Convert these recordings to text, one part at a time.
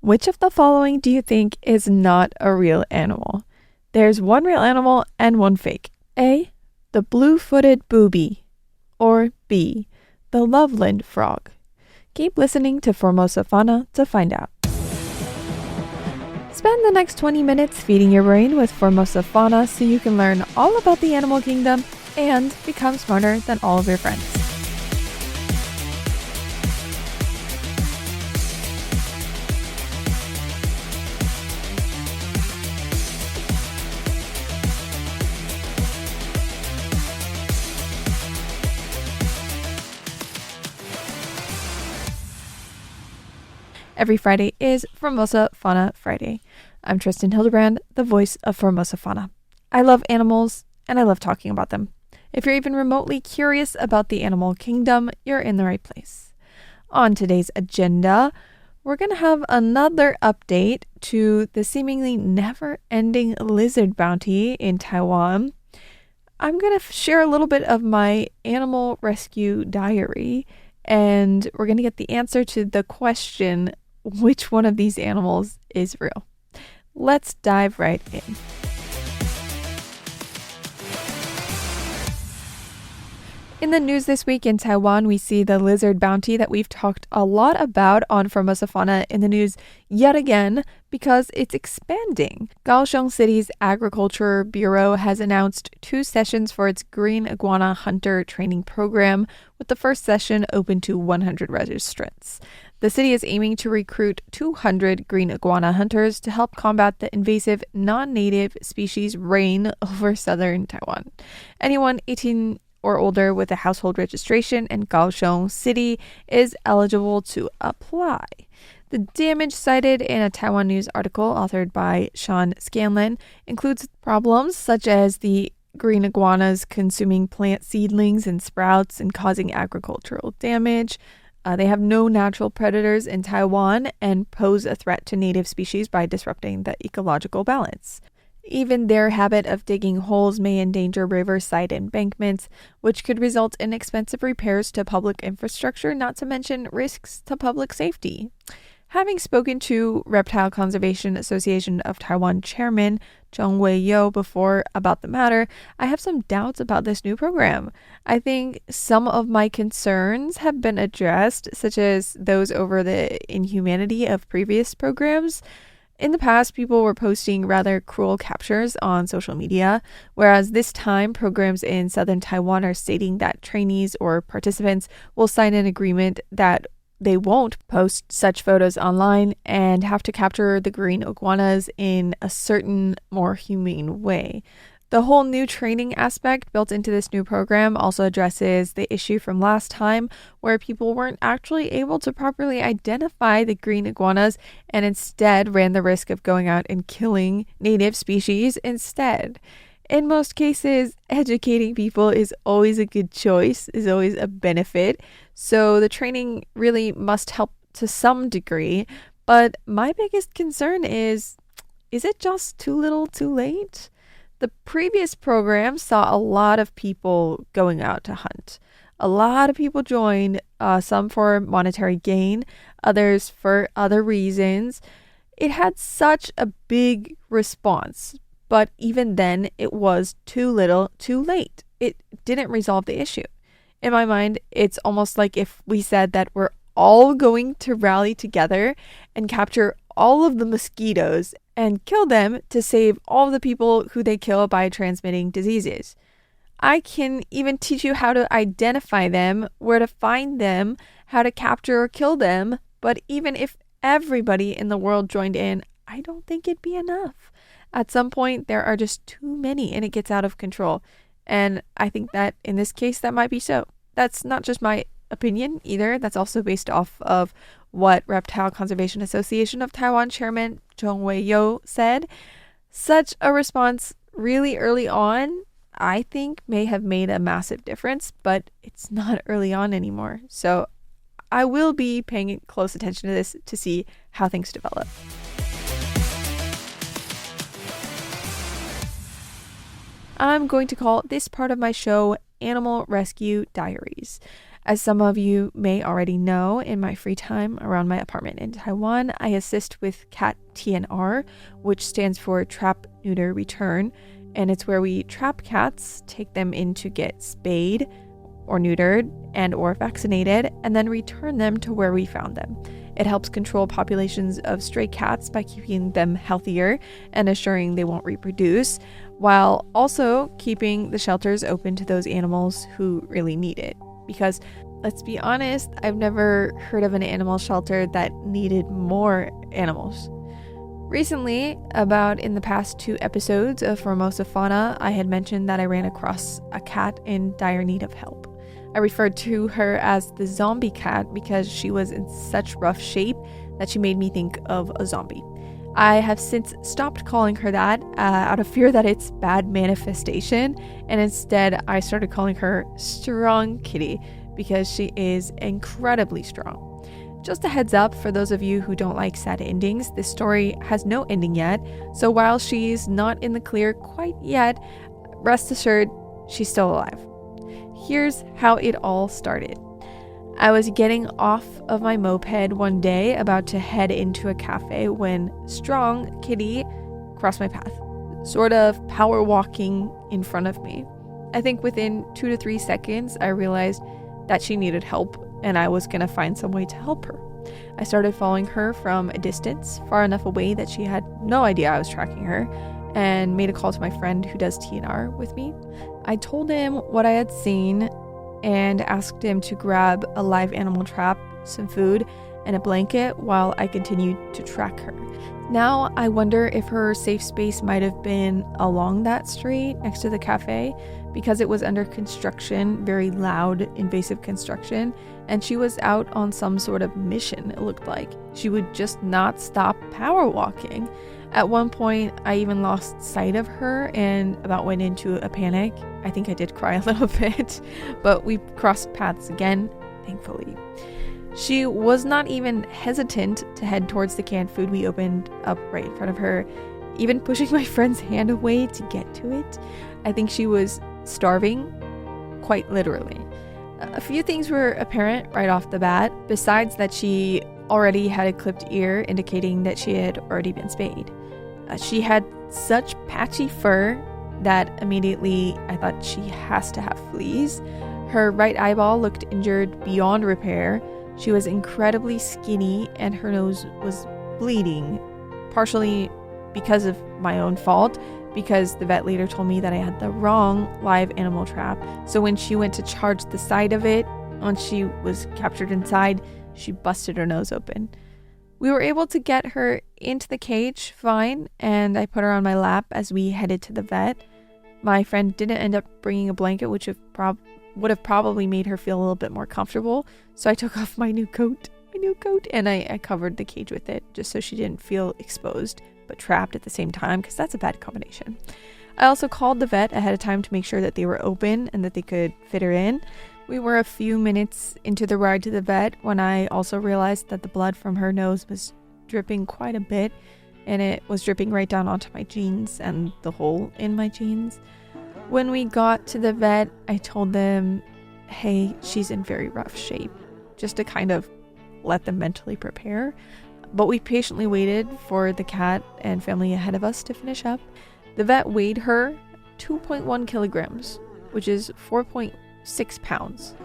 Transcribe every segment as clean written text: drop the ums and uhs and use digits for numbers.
Which of the following do you think is not a real animal? There's one real animal and one fake. A, the blue-footed booby. Or B, the loveland frog. Keep listening to Formosa Fauna to find out. Spend the next 20 minutes feeding your brain with Formosa Fauna so you can learn all about the animal kingdom and become smarter than all of your friends. Every Friday is Formosa Fauna Friday. I'm Tristan Hildebrand, the voice of Formosa Fauna. I love animals, and I love talking about them. If you're even remotely curious about the animal kingdom, you're in the right place. On today's agenda, we're going to have another update to the seemingly never-ending lizard bounty in Taiwan. I'm going to share a little bit of my animal rescue diary, and we're going to get the answer to the question, which one of these animals is real? Let's dive right in. In the news this week in Taiwan, we see the lizard bounty that we've talked a lot about on Formosa Fauna in the news yet again because it's expanding. Kaohsiung City's Agriculture Bureau has announced 2 sessions for its green iguana hunter training program, with the first session open to 100 registrants. The city is aiming to recruit 200 green iguana hunters to help combat the invasive non-native species reign over southern Taiwan. Anyone 18 or older with a household registration in Kaohsiung City is eligible to apply. The damage cited in a Taiwan News article authored by Sean Scanlon includes problems such as the green iguanas consuming plant seedlings and sprouts and causing agricultural damage. They have no natural predators in Taiwan and pose a threat to native species by disrupting the ecological balance. Even their habit of digging holes may endanger riverside embankments, which could result in expensive repairs to public infrastructure, not to mention risks to public safety. Having spoken to Reptile Conservation Association of Taiwan Chairman Zheng Wei-yo before about the matter, I have some doubts about this new program. I think some of my concerns have been addressed, such as those over the inhumanity of previous programs. In the past, people were posting rather cruel captures on social media, whereas this time, programs in southern Taiwan are stating that trainees or participants will sign an agreement that they won't post such photos online and have to capture the green iguanas in a certain, more humane way. The whole new training aspect built into this new program also addresses the issue from last time where people weren't actually able to properly identify the green iguanas and instead ran the risk of going out and killing native species instead. In most cases, educating people is always a good choice, is always a benefit. So the training really must help to some degree. But my biggest concern is it just too little too late? The previous program saw a lot of people going out to hunt. A lot of people joined, some for monetary gain, others for other reasons. It had such a big response. But even then, it was too little, too late. It didn't resolve the issue. In my mind, it's almost like if we said that we're all going to rally together and capture all of the mosquitoes and kill them to save all of the people who they kill by transmitting diseases. I can even teach you how to identify them, where to find them, how to capture or kill them. But even if everybody in the world joined in, I don't think it'd be enough. At some point, there are just too many and it gets out of control. And I think that in this case, that might be so. That's not just my opinion either. That's also based off of what Reptile Conservation Association of Taiwan Chairman Zheng Wei-yo said. Such a response really early on, I think, may have made a massive difference, but it's not early on anymore. So I will be paying close attention to this to see how things develop. I'm going to call this part of my show Animal Rescue Diaries. As some of you may already know, in my free time around my apartment in Taiwan, I assist with CAT TNR, which stands for Trap, Neuter, Return, and it's where we trap cats, take them in to get spayed or neutered and or vaccinated, and then return them to where we found them. It helps control populations of stray cats by keeping them healthier and assuring they won't reproduce, while also keeping the shelters open to those animals who really need it. Because, let's be honest, I've never heard of an animal shelter that needed more animals. Recently, about in the past 2 episodes of Formosa Fauna, I had mentioned that I ran across a cat in dire need of help. I referred to her as the zombie cat because she was in such rough shape that she made me think of a zombie. I have since stopped calling her that out of fear that it's bad manifestation, and instead I started calling her Strong Kitty because she is incredibly strong. Just a heads up for those of you who don't like sad endings, this story has no ending yet, so while she's not in the clear quite yet, rest assured she's still alive. Here's how it all started. I was getting off of my moped one day, about to head into a cafe, when Strong Kitty crossed my path, sort of power walking in front of me. I think within 2 to 3 seconds, I realized that she needed help and I was going to find some way to help her. I started following her from a distance, far enough away that she had no idea I was tracking her, and made a call to my friend who does TNR with me. I told him what I had seen and asked him to grab a live animal trap, some food, and a blanket while I continued to track her. Now I wonder if her safe space might have been along that street next to the cafe, because it was under construction, very loud, invasive construction, and she was out on some sort of mission, it looked like. She would just not stop power walking. At one point, I even lost sight of her and about went into a panic. I think I did cry a little bit, but we crossed paths again, thankfully. She was not even hesitant to head towards the canned food we opened up right in front of her, even pushing my friend's hand away to get to it. I think she was starving, quite literally. A few things were apparent right off the bat, besides that she already had a clipped ear indicating that she had already been spayed. She had such patchy fur that immediately I thought she has to have fleas. Her right eyeball looked injured beyond repair. She was incredibly skinny and her nose was bleeding, partially because of my own fault, because the vet later told me that I had the wrong live animal trap. So when she went to charge the side of it, once she was captured inside, she busted her nose open. We were able to get her into the cage fine, and I put her on my lap as we headed to the vet. My friend didn't end up bringing a blanket, which would have probably made her feel a little bit more comfortable. So I took off my new coat, and I covered the cage with it just so she didn't feel exposed but trapped at the same time, because that's a bad combination. I also called the vet ahead of time to make sure that they were open and that they could fit her in. We were a few minutes into the ride to the vet when I also realized that the blood from her nose was dripping quite a bit, and it was dripping right down onto my jeans and the hole in my jeans. When we got to the vet, I told them, hey, she's in very rough shape, just to kind of let them mentally prepare. But we patiently waited for the cat and family ahead of us to finish up. The vet weighed her 2.1 kilograms, which is 4.6 pounds.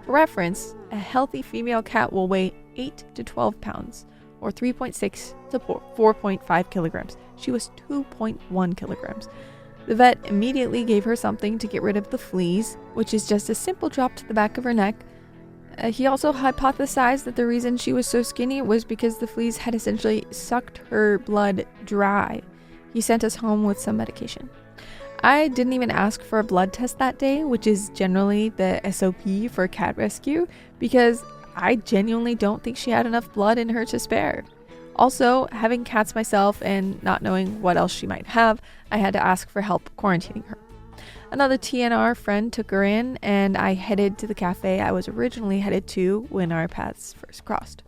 For reference, a healthy female cat will weigh 8 to 12 pounds, or 3.6 to 4.5 kilograms. She was 2.1 kilograms. The vet immediately gave her something to get rid of the fleas, which is just a simple drop to the back of her neck. He also hypothesized that the reason she was so skinny was because the fleas had essentially sucked her blood dry. He sent us home with some medication. I didn't even ask for a blood test that day, which is generally the SOP for cat rescue, because I genuinely don't think she had enough blood in her to spare. Also, having cats myself and not knowing what else she might have, I had to ask for help quarantining her. Another TNR friend took her in, and I headed to the cafe I was originally headed to when our paths first crossed.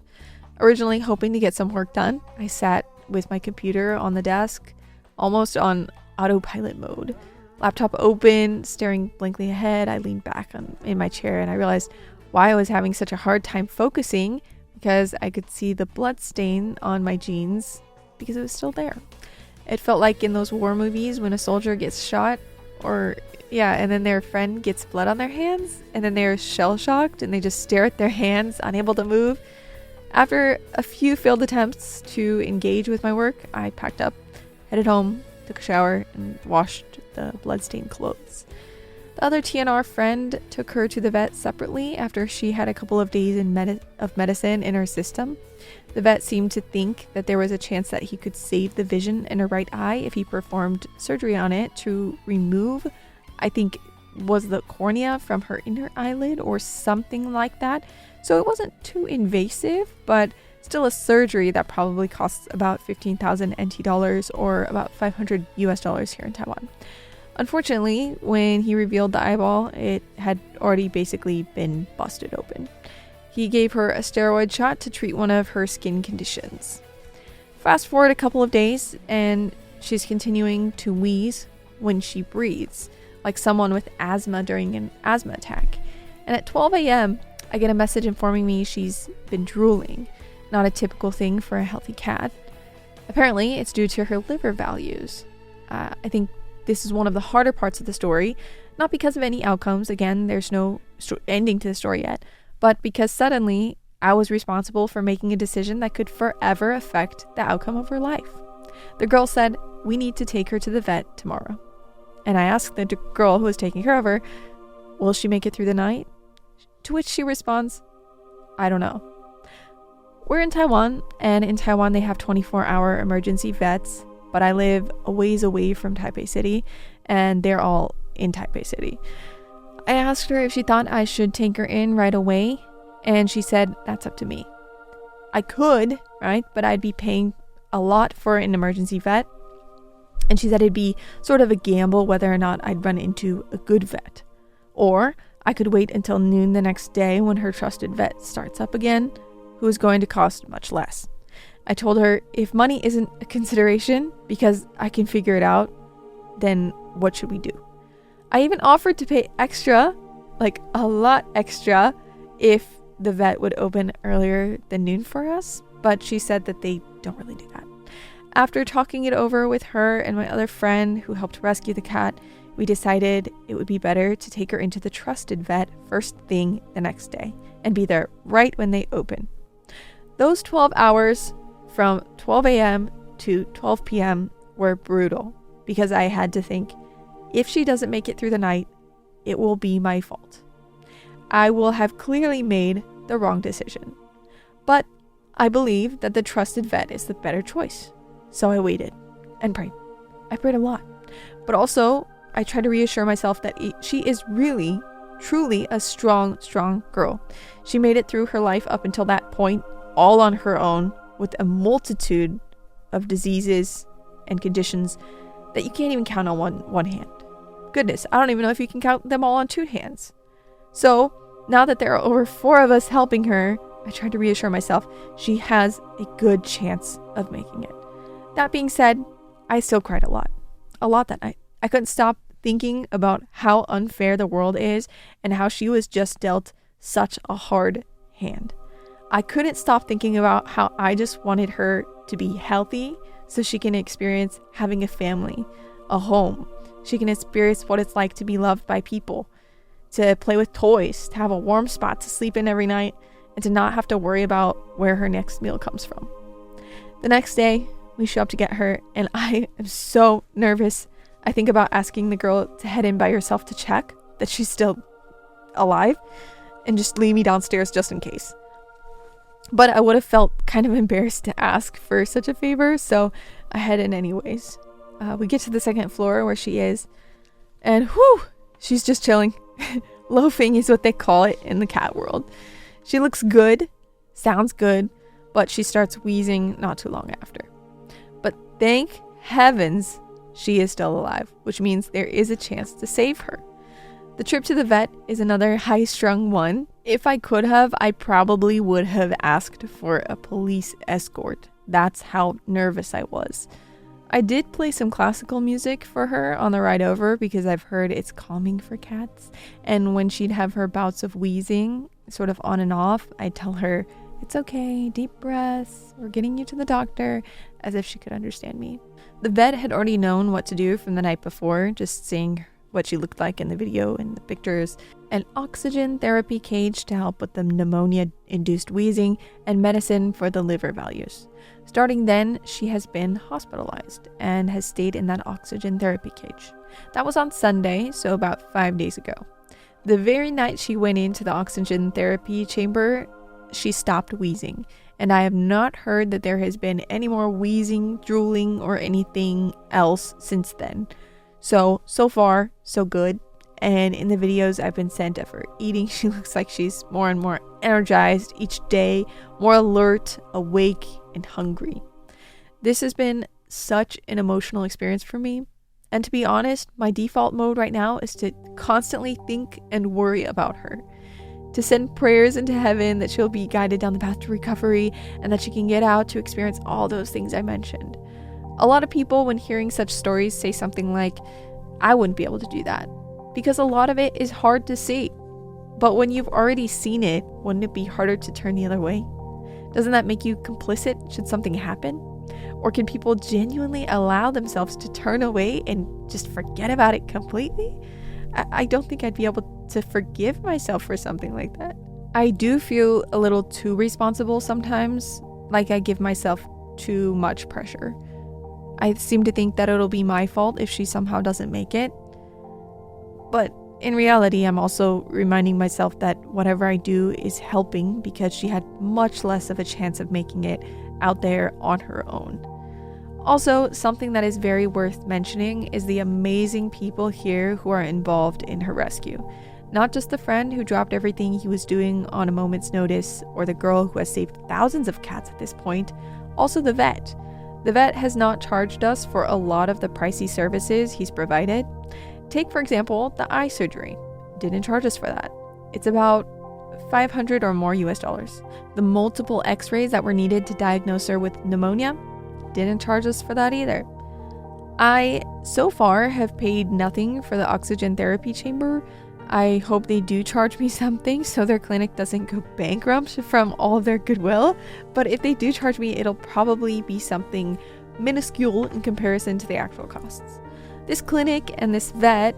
Originally hoping to get some work done, I sat with my computer on the desk, almost on autopilot mode. Laptop open, staring blankly ahead. I leaned back in my chair and I realized, why I was having such a hard time focusing, because I could see the blood stain on my jeans because it was still there. It felt like in those war movies when a soldier gets shot, and then their friend gets blood on their hands, and then they're shell-shocked and they just stare at their hands, unable to move. After a few failed attempts to engage with my work, I packed up, headed home, took a shower, and washed the bloodstained clothes. The other TNR friend took her to the vet separately after she had a couple of days of medicine in her system. The vet seemed to think that there was a chance that he could save the vision in her right eye if he performed surgery on it to remove, I think, was the cornea from her inner eyelid or something like that. So it wasn't too invasive, but still a surgery that probably costs about 15,000 NT dollars or about $500 US here in Taiwan. Unfortunately, when he revealed the eyeball, it had already basically been busted open. He gave her a steroid shot to treat one of her skin conditions. Fast forward a couple of days, and she's continuing to wheeze when she breathes, like someone with asthma during an asthma attack. And at 12 a.m., I get a message informing me she's been drooling, not a typical thing for a healthy cat. Apparently, it's due to her liver values. I think this is one of the harder parts of the story, not because of any outcomes, again, there's no ending to the story yet, but because suddenly I was responsible for making a decision that could forever affect the outcome of her life. The girl said, "We need to take her to the vet tomorrow." And I asked the girl who was taking care of her, "Will she make it through the night?" To which she responds, "I don't know." We're in Taiwan, and in Taiwan they have 24-hour emergency vets, but I live a ways away from Taipei City, and they're all in Taipei City. I asked her if she thought I should take her in right away, and she said that's up to me. I could, right, but I'd be paying a lot for an emergency vet, and she said it'd be sort of a gamble whether or not I'd run into a good vet. Or I could wait until noon the next day when her trusted vet starts up again, who is going to cost much less. I told her if money isn't a consideration because I can figure it out, then what should we do? I even offered to pay extra, like a lot extra, if the vet would open earlier than noon for us, but she said that they don't really do that. After talking it over with her and my other friend who helped rescue the cat, we decided it would be better to take her into the trusted vet first thing the next day and be there right when they open. Those 12 hours from 12 a.m. to 12 p.m. were brutal because I had to think, if she doesn't make it through the night, it will be my fault. I will have clearly made the wrong decision. But I believe that the trusted vet is the better choice. So I waited and prayed. I prayed a lot. But also, I tried to reassure myself that she is really, truly a strong, strong girl. She made it through her life up until that point, all on her own, with a multitude of diseases and conditions that you can't even count on one hand. Goodness, I don't even know if you can count them all on two hands. So, now that there are over 4 of us helping her, I tried to reassure myself she has a good chance of making it. That being said, I still cried a lot that night. I couldn't stop thinking about how unfair the world is and how she was just dealt such a hard hand. I couldn't stop thinking about how I just wanted her to be healthy so she can experience having a family, a home. She can experience what it's like to be loved by people, to play with toys, to have a warm spot to sleep in every night, and to not have to worry about where her next meal comes from. The next day, we show up to get her, and I am so nervous. I think about asking the girl to head in by herself to check that she's still alive and just leave me downstairs just in case. But I would have felt kind of embarrassed to ask for such a favor, so I head in anyways. We get to the second floor where she is, and whew, she's just chilling. Loafing is what they call it in the cat world. She looks good, sounds good, but she starts wheezing not too long after. But thank heavens she is still alive, which means there is a chance to save her. The trip to the vet is another high-strung one. If I could have, I probably would have asked for a police escort. That's how nervous I was. I did play some classical music for her on the ride over because I've heard it's calming for cats. And when she'd have her bouts of wheezing, sort of on and off, I'd tell her, "It's okay, deep breaths, we're getting you to the doctor," as if she could understand me. The vet had already known what to do from the night before, just seeing what she looked like in the video and the pictures. An oxygen therapy cage to help with the pneumonia-induced wheezing, and medicine for the liver values. Starting then, she has been hospitalized and has stayed in that oxygen therapy cage. That was on Sunday, so about 5 days ago. The very night she went into the oxygen therapy chamber, she stopped wheezing, and I have not heard that there has been any more wheezing, drooling, or anything else since then. So far, so good. And in the videos I've been sent of her eating, she looks like she's more and more energized each day, more alert, awake, and hungry. This has been such an emotional experience for me. And to be honest, my default mode right now is to constantly think and worry about her. To send prayers into heaven that she'll be guided down the path to recovery and that she can get out to experience all those things I mentioned. A lot of people, when hearing such stories, say something like, "I wouldn't be able to do that," because a lot of it is hard to see. But when you've already seen it, wouldn't it be harder to turn the other way? Doesn't that make you complicit should something happen? Or can people genuinely allow themselves to turn away and just forget about it completely? I don't think I'd be able to forgive myself for something like that. I do feel a little too responsible sometimes, like I give myself too much pressure. I seem to think that it'll be my fault if she somehow doesn't make it. But in reality, I'm also reminding myself that whatever I do is helping because she had much less of a chance of making it out there on her own. Also, something that is very worth mentioning is the amazing people here who are involved in her rescue. Not just the friend who dropped everything he was doing on a moment's notice, or the girl who has saved thousands of cats at this point, also the vet. The vet has not charged us for a lot of the pricey services he's provided. Take, for example, the eye surgery. Didn't charge us for that. It's about $500 or more US dollars. The multiple x-rays that were needed to diagnose her with pneumonia, didn't charge us for that either. I, so far, have paid nothing for the oxygen therapy chamber. I hope they do charge me something so their clinic doesn't go bankrupt from all of their goodwill. But if they do charge me, it'll probably be something minuscule in comparison to the actual costs. This clinic and this vet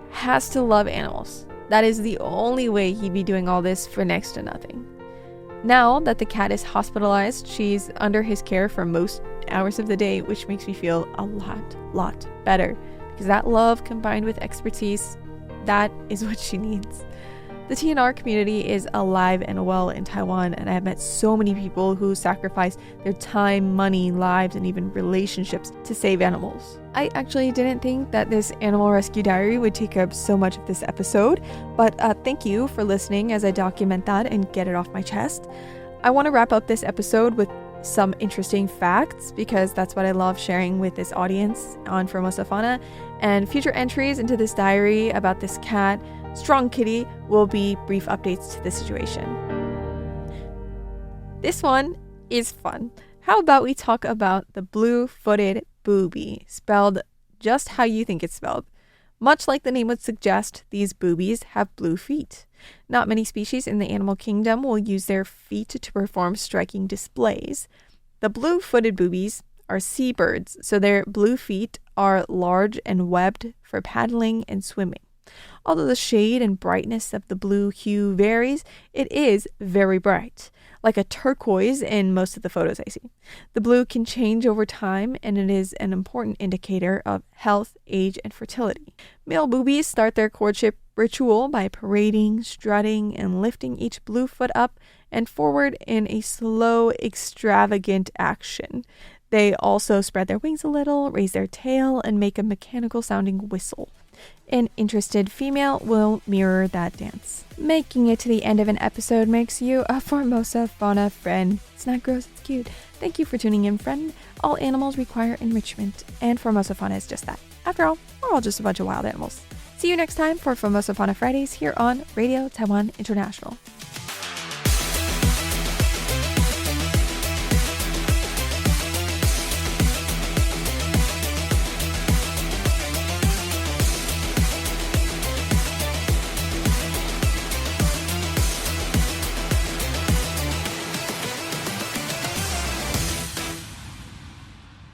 has to love animals. That is the only way he'd be doing all this for next to nothing. Now that the cat is hospitalized, she's under his care for most hours of the day, which makes me feel a lot better, because that love combined with expertise, that is what she needs. The TNR community is alive and well in Taiwan, and I have met so many people who sacrifice their time, money, lives, and even relationships to save animals. I actually didn't think that this animal rescue diary would take up so much of this episode, but thank you for listening as I document that and get it off my chest. I want to wrap up this episode with some interesting facts, because that's what I love sharing with this audience on Formosa Fauna, and future entries into this diary about this cat, Strong Kitty, will be brief updates to the situation. This one is fun. How about we talk about the blue-footed booby, spelled just how you think it's spelled. Much like the name would suggest, these boobies have blue feet. Not many species in the animal kingdom will use their feet to perform striking displays. The blue-footed boobies are seabirds, so their blue feet are large and webbed for paddling and swimming. Although the shade and brightness of the blue hue varies, it is very bright, like a turquoise in most of the photos I see. The blue can change over time, and it is an important indicator of health, age, and fertility. Male boobies start their courtship ritual by parading, strutting, and lifting each blue foot up and forward in a slow, extravagant action. They also spread their wings a little, raise their tail, and make a mechanical-sounding whistle. An interested female will mirror that dance. Making it to the end of an episode makes you a Formosa Fauna friend. It's not gross, it's cute. Thank you for tuning in, friend. All animals require enrichment, and Formosa Fauna is just that. After all, we're all just a bunch of wild animals. See you next time for Formosa Fauna Fridays here on Radio Taiwan International.